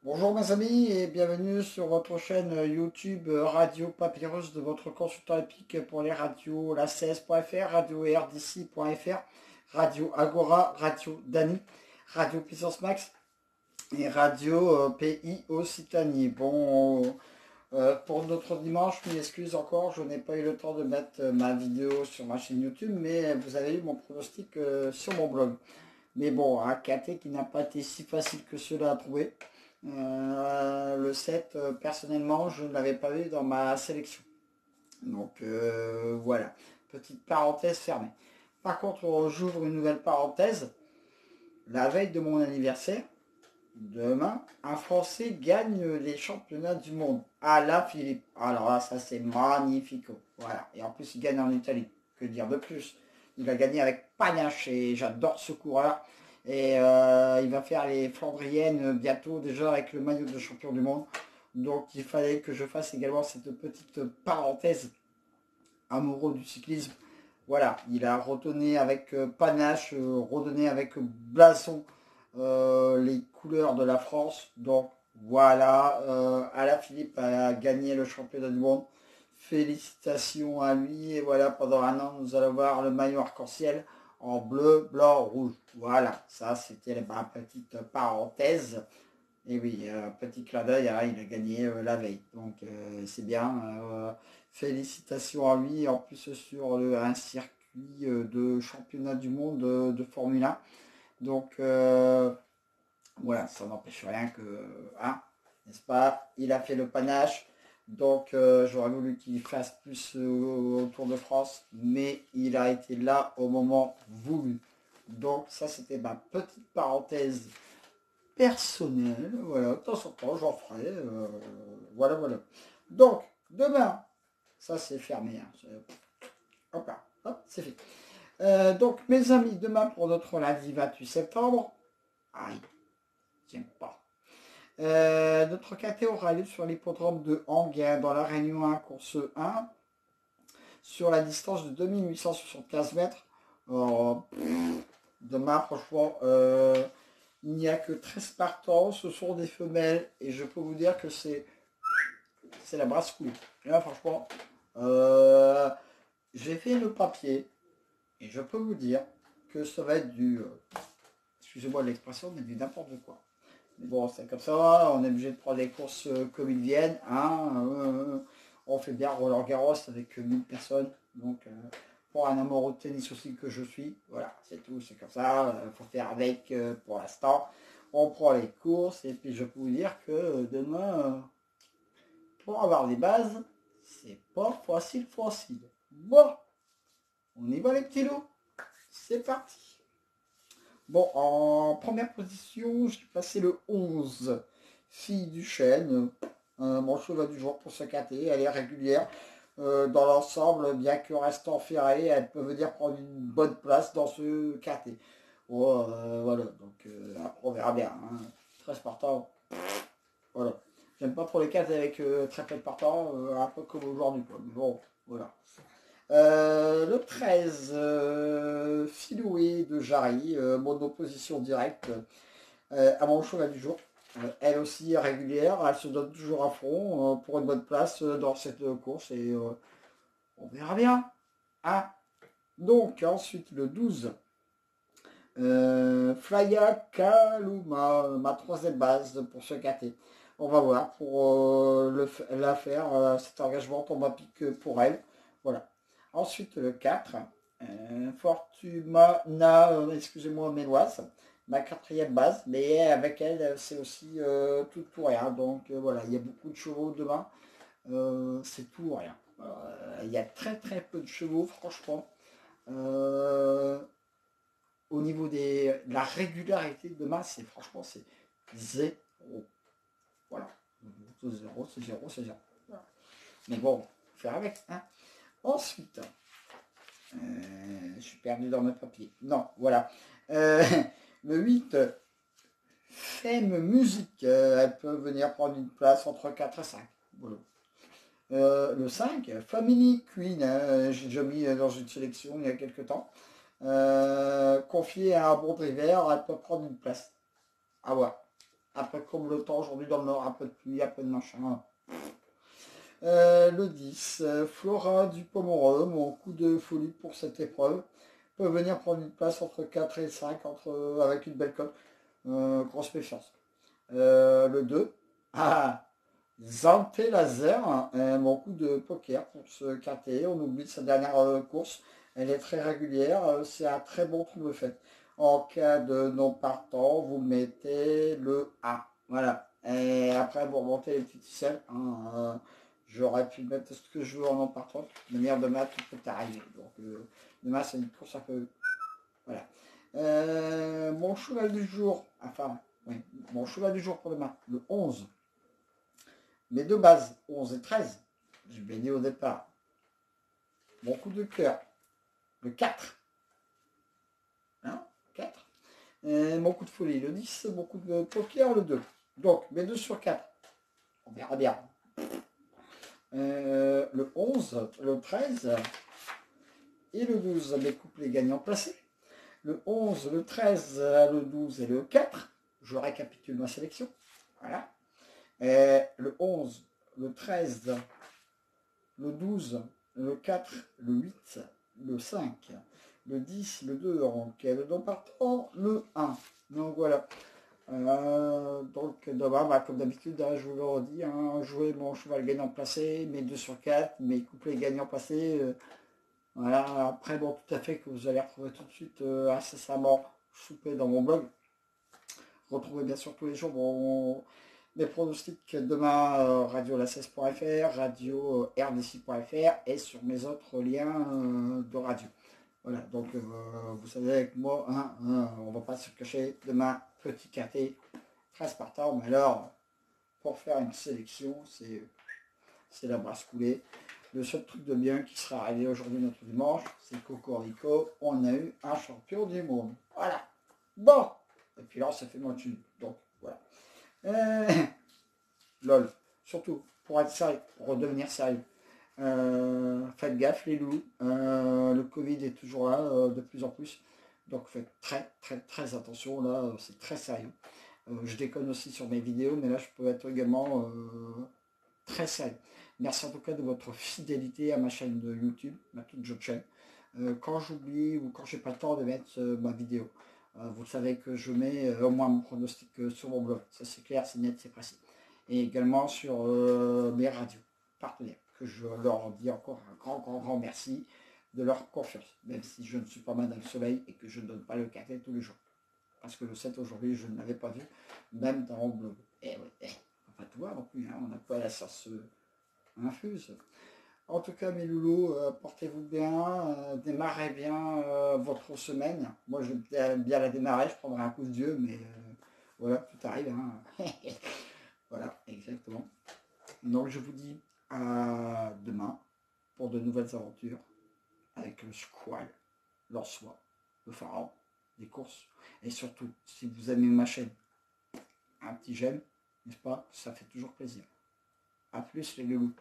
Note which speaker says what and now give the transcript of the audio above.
Speaker 1: Bonjour mes amis et bienvenue sur votre chaîne YouTube Radio Papyrus de votre consultant épique pour les radios la 16.fr, radio rdc.fr, Radio Agora, Radio Dani, Radio Puissance Max et Radio PI Occitanie. Bon, pour notre dimanche, je m'excuse encore, je n'ai pas eu le temps de mettre ma vidéo sur ma chaîne YouTube, mais vous avez eu mon pronostic sur mon blog. Mais bon, un KT qui n'a pas été si facile que cela à trouver. Le 7, personnellement, je ne l'avais pas vu dans ma sélection. Donc voilà, petite parenthèse fermée. Par contre, j'ouvre une nouvelle parenthèse. La veille de mon anniversaire, demain, un Français gagne les championnats du monde. Ah là, Philippe. Alors là, ça c'est magnifique. Voilà. Et en plus, il gagne en Italie. Que dire de plus? Il a gagné avec panache et j'adore ce coureur. Et il va faire les Flandriennes bientôt déjà avec le maillot de champion du monde. Donc il fallait que je fasse également cette petite parenthèse amoureux du cyclisme. Voilà, il a redonné avec panache, redonné avec blason les couleurs de la France. Donc voilà, Alaphilippe a gagné le championnat du monde. Félicitations à lui. Et voilà, pendant un an, nous allons voir le maillot arc-en-ciel en bleu, blanc, rouge. Voilà, ça c'était ma petite parenthèse. Et oui, petit clin d'œil, hein, il a gagné la veille. Donc c'est bien. Félicitations à lui. En plus sur un circuit de championnat du monde de Formule 1. Donc voilà, ça n'empêche rien que, hein, n'est-ce pas? Il a fait le panache. Donc j'aurais voulu qu'il fasse plus au Tour de France, mais il a été là au moment voulu. Donc ça c'était ma petite parenthèse personnelle. Voilà, de temps en temps j'en ferai. Voilà, voilà. Donc demain, ça c'est fermé. Hein, hop là, hop, c'est fait. Donc mes amis, demain pour notre lundi 28 septembre, aïe, tiens pas. Notre KT aura lieu sur l'hippodrome de Anguin dans la Réunion 1, course 1, sur la distance de 2875 mètres. Demain, franchement, il n'y a que 13 partants, ce sont des femelles, et je peux vous dire que c'est la brasse coulée. Et là, franchement, j'ai fait le papier, et je peux vous dire que ça va être du, excusez-moi de l'expression, mais du n'importe quoi. Mais bon, c'est comme ça, on est obligé de prendre les courses comme ils viennent. Hein, on fait bien Roland Garros avec 1000 personnes. Donc, pour un amoureux de tennis aussi que je suis, voilà, c'est tout, c'est comme ça. Il faut faire avec pour l'instant. On prend les courses et puis je peux vous dire que demain, pour avoir des bases, c'est pas facile, facile. Bon, on y va les petits loups. C'est parti. Bon, en première position, j'ai passé le 11. Fille du chêne. Mon cheval du jour pour se cater. Elle est régulière. Dans l'ensemble, bien que restant ferrée, elle peut venir prendre une bonne place dans ce caté. Oh, voilà, donc après on verra bien. Hein. 13 partants. Voilà. J'aime pas trop les cates avec très peu de partants, un peu comme aujourd'hui. Bon, voilà. Le 13, Filoué de Jarry, mon opposition directe à mon cheval du jour. Elle aussi est régulière, elle se donne toujours à fond pour une bonne place dans cette course et on verra bien. Hein. Donc ensuite le 12, Flya Kaluma, ma troisième base pour se gâter. On va voir pour la faire, cet engagement tombe à pic pour elle. Voilà. Ensuite le 4, Fortuna, excusez-moi, Méloise, ma quatrième base, mais avec elle, c'est aussi tout ou rien. Donc voilà, il y a beaucoup de chevaux demain, c'est tout ou rien. Il y a très très peu de chevaux, franchement. Au niveau de la régularité demain, c'est franchement, c'est zéro. Voilà. C'est zéro, c'est zéro, c'est zéro. Voilà. Mais bon, faut faire avec. Hein. Ensuite, je suis perdu dans mes papiers. Non, voilà. Le 8, Femme Musique. Elle peut venir prendre une place entre 4 et 5. Voilà. Le 5, Family Queen. Hein, j'ai déjà mis dans une sélection il y a quelques temps. Confiée à un bon driver, elle peut prendre une place. À voir. Après, comme le temps aujourd'hui dans le nord, un peu de pluie, un peu de machin. Le 10, Flora du Pomereux, mon coup de folie pour cette épreuve, peut venir prendre une place entre 4 et 5, avec une belle cote. Grosse méfiance. Le 2, Zante Laser, mon coup de poker pour ce quintet. On oublie sa dernière course. Elle est très régulière. C'est un très bon trou de fait. En cas de non partant, vous mettez le 1. Voilà. Et après, vous remontez les petites ficelles. J'aurais pu mettre ce que je veux en non partant. De manière, demain, tout peut arriver. Donc, demain, c'est une course un peu. Voilà. Mon cheval du jour. Enfin, oui. Mon cheval du jour pour demain. Le 11. Mes deux bases, 11 et 13, je l'ai dit au départ. Mon coup de cœur, le 4. Hein, 4. Et mon coup de folie, le 10. Mon coup de poker, le 2. Donc, mes 2 sur 4. On verra bien. Le 11, le 13 et le 12, mes couplets gagnants placés. Le 11, le 13, le 12 et le 4. Je récapitule ma sélection. Voilà. Le 11, le 13, le 12, le 4, le 8, le 5, le 10, le 2, le don partant, le 1. Donc voilà. Donc demain, comme d'habitude, je vous le redis, jouer mon cheval gagnant placé, mes 2 sur 4, mes couplets gagnants placés. Voilà. Après, bon, tout à fait que vous allez retrouver tout de suite incessamment soupé dans mon blog. Retrouvez bien sûr tous les jours mes pronostics demain, radio-la16.fr, radio-rdc.fr et sur mes autres liens de radio. Voilà, donc vous savez avec moi, on va pas se cacher. Demain, petit quintet, 13 partants, mais alors, pour faire une sélection, c'est la brasse coulée. Le seul truc de bien qui sera arrivé aujourd'hui notre dimanche, c'est Cocorico, on a eu un champion du monde. Voilà. Bon, et puis là, ça fait moins de thunes. Donc, voilà. Lol. Surtout, pour être sérieux, pour redevenir sérieux. Faites gaffe les loups. Le Covid est toujours là de plus en plus. Donc faites très très très attention. Là, c'est très sérieux. Je déconne aussi sur mes vidéos, mais là, je peux être également très sérieux. Merci en tout cas de votre fidélité à ma chaîne de YouTube, ma toute jeune chaîne. Quand j'oublie ou quand j'ai pas le temps de mettre ma vidéo, vous savez que je mets au moins mon pronostic sur mon blog. Ça c'est clair, c'est net, c'est précis. Et également sur mes radios partenaires, que je leur dis encore un grand, grand, grand merci de leur confiance, même si je ne suis pas Madame Soleil et que je ne donne pas le café tous les jours. Parce que le 7 aujourd'hui, je ne l'avais pas vu, même dans mon blog. Et oui, on va tout voir non plus, on n'a pas la sauce infuse. En tout cas, mes loulous, portez-vous bien, démarrez bien votre semaine. Moi, je vais bien la démarrer, je prendrai un coup de Dieu, mais voilà, tout arrive. Voilà, exactement. Donc, je vous dis à demain pour de nouvelles aventures avec le squal, l'orsois, le pharaon, des courses. Et surtout, si vous aimez ma chaîne, un petit j'aime, n'est-ce pas? Ça fait toujours plaisir. A plus les loulous.